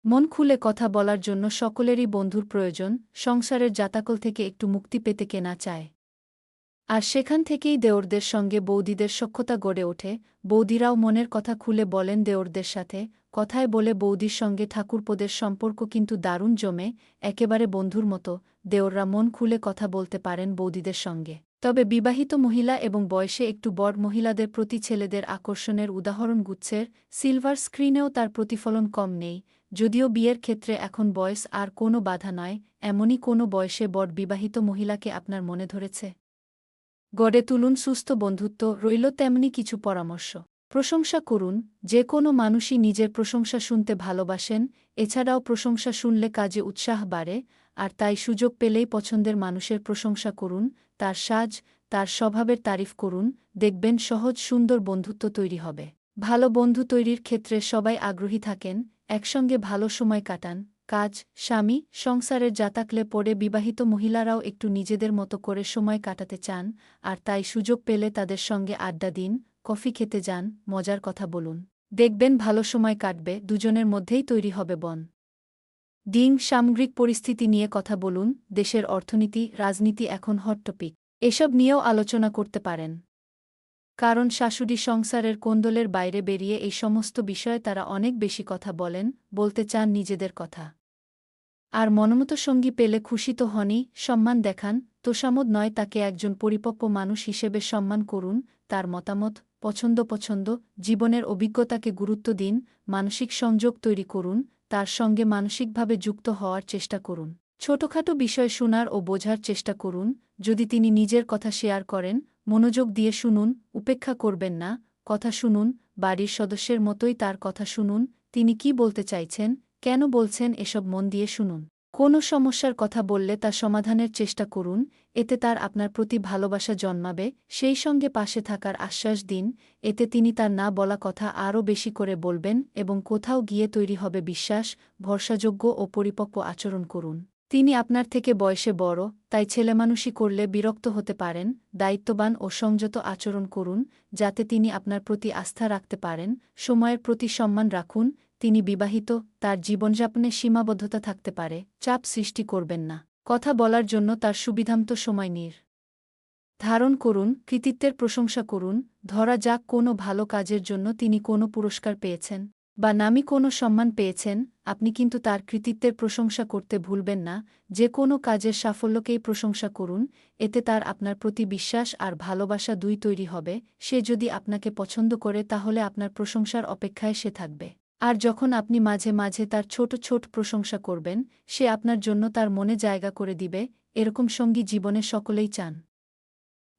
মন খুলে কথা বলার জন্য সকলেরই বন্ধুর প্রয়োজন, সংসারের জাতাকল থেকে একটু মুক্তি পেতে কেনা চায়। আর সেখান থেকেই দেওরদের সঙ্গে বৌদিদের সখ্যতা গড়ে ওঠে। বৌদিরাও মনের কথা খুলে বলেন দেওরদের সাথে, কথায় বলে বৌদির সঙ্গে ঠাকুরপোদের সম্পর্ক কিন্তু দারুণ জমে, একেবারে বন্ধুর মতো। দেওররা মন খুলে কথা বলতে পারেন বৌদিদের সঙ্গে। তবে বিবাহিত মহিলা এবং বয়সে একটু বড় মহিলাদের প্রতি ছেলেদের আকর্ষণের উদাহরণ গুচ্ছের সিলভার স্ক্রিনেও তার প্রতিফলন কম নেই। যদিও বিয়ের ক্ষেত্রে এখন বয়স আর কোনো বাধা নয়, এমনই কোনো বয়সে বড় বিবাহিত মহিলাকে আপনার মনে ধরেছে? গড়ে তুলুন সুস্থ বন্ধুত্ব, রইল তেমনি কিছু পরামর্শ। প্রশংসা করুন। যে কোনো মানুষই নিজের প্রশংসা শুনতে ভালোবাসেন, এছাড়াও প্রশংসা শুনলে কাজে উৎসাহ বাড়ে। আর তাই সুযোগ পেলেই পছন্দের মানুষের প্রশংসা করুন, তার সাজ, তার স্বভাবের তারিফ করুন, দেখবেন সহজ সুন্দর বন্ধুত্ব তৈরি হবে। ভালো বন্ধু তৈরির ক্ষেত্রে সবাই আগ্রহী থাকেন, একসঙ্গে ভালো সময় কাটান। কাজ, স্বামী, সংসারের জাতাকলে পড়ে বিবাহিত মহিলারাও একটু নিজেদের মতো করে সময় কাটাতে চান, আর তাই সুযোগ পেলে তাদের সঙ্গে আড্ডা দিন, কফি খেতে যান, মজার কথা বলুন। দেখবেন ভালো সময় কাটবে, দুজনের মধ্যেই তৈরি হবে বন। সামগ্রিক পরিস্থিতি নিয়ে কথা বলুন। দেশের অর্থনীতি, রাজনীতি এখন হট টপিক। এসব নিয়েও আলোচনা করতে পারেন। কারণ শাশুড়ি সংসারের কোন্দলের বাইরে বেরিয়ে এই সমস্ত বিষয়ে তারা অনেক বেশি কথা বলেন, বলতে চান নিজেদের কথা। আর মনমতো সঙ্গী পেলে খুশি তো হনই, সম্মান দেখান, তোষামোদ নয়, তাকে একজন পরিপক্ব মানুষ হিসেবে সম্মান করুন, তার মতামত, পছন্দ, জীবনের অভিজ্ঞতাকে গুরুত্ব দিন, মানসিক সংযোগ তৈরি করুন, তার সঙ্গে মানসিকভাবে যুক্ত হওয়ার চেষ্টা করুন। ছোটখাটো বিষয় শোনার ও বোঝার চেষ্টা করুন। যদি তিনি নিজের কথা শেয়ার করেন, মনোযোগ দিয়ে শুনুন, উপেক্ষা করবেন না, কথা শুনুন, বাড়ির সদস্যের মতোই তার কথা শুনুন, তিনি কি বলতে চাইছেন, কেন বলছেন, এসব মন দিয়ে শুনুন। কোনো সমস্যার কথা বললে তা সমাধানের চেষ্টা করুন, এতে তার আপনার প্রতি ভালোবাসা জন্মাবে। সেই সঙ্গে পাশে থাকার আশ্বাস দিন, এতে তিনি তার না বলা কথা আরও বেশি করে বলবেন এবং কোথাও গিয়ে তৈরি হবে বিশ্বাস। ভরসাযোগ্য ও পরিপক্ব আচরণ করুন। তিনি আপনার থেকে বয়সে বড়, তাই ছেলেমানুষি করলে বিরক্ত হতে পারেন। দায়িত্ববান ও সংযত আচরণ করুন, যাতে তিনি আপনার প্রতি আস্থা রাখতে পারেন। সময়ের প্রতি সম্মান রাখুন। তিনি বিবাহিত, তার জীবনযাপনে সীমাবদ্ধতা থাকতে পারে, চাপ সৃষ্টি করবেন না। কথা বলার জন্য তার সুবিধামতো সময় ধারণ করুন, কৃতিত্বের প্রশংসা করুন। ধরা যাক কোনো ভালো কাজের জন্য তিনি কোনো পুরস্কার পেয়েছেন বা নামী কোনো সম্মান পেয়েছেন, আপনি কিন্তু তার কৃতিত্বের প্রশংসা করতে ভুলবেন না। যে কোনো কাজের সাফল্যকেই প্রশংসা করুন, এতে তার আপনার প্রতি বিশ্বাস আর ভালোবাসা দুই তৈরি হবে। সে যদি আপনাকে পছন্দ করে তাহলে আপনার প্রশংসার অপেক্ষায় সে থাকবে। আর যখন আপনি মাঝে মাঝে তার ছোট প্রশংসা করবেন, সে আপনার জন্য তার মনে জায়গা করে দিবে। এরকম সঙ্গী জীবনে সকলেই চান।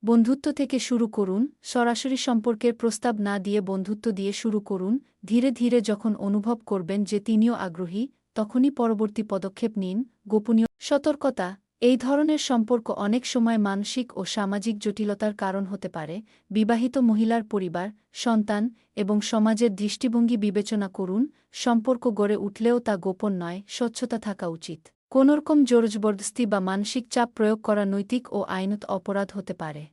বন্ধুত্ব থেকে শুরু করুন। সরাসরি সম্পর্কের প্রস্তাব না দিয়ে বন্ধুত্ব দিয়ে শুরু করুন। ধীরে ধীরে যখন অনুভব করবেন যে তিনিও আগ্রহী, তখনই পরবর্তী পদক্ষেপ নিন। গোপনীয় সতর্কতা, এই ধরনের সম্পর্ক অনেক সময় মানসিক ও সামাজিক জটিলতার কারণ হতে পারে। বিবাহিত মহিলার পরিবার, সন্তান এবং সমাজের দৃষ্টিভঙ্গি বিবেচনা করুন। সম্পর্ক গড়ে উঠলেও তা গোপন নয়, স্বচ্ছতা থাকা উচিত। কোনোরকম জোরজবরদস্তি বা মানসিক চাপ প্রয়োগ করা নৈতিক ও আইনত অপরাধ হতে পারে।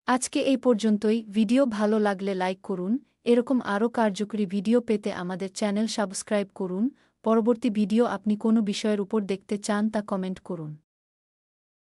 আজকে এই পর্যন্তই। ভিডিও ভালো লাগলে লাইক করুন। এরকম আরও কার্যকরী ভিডিও পেতে আমাদের চ্যানেল সাবস্ক্রাইব করুন। পরবর্তী ভিডিও আপনি কোনো বিষয়ের উপর দেখতে চান তা কমেন্ট করুন।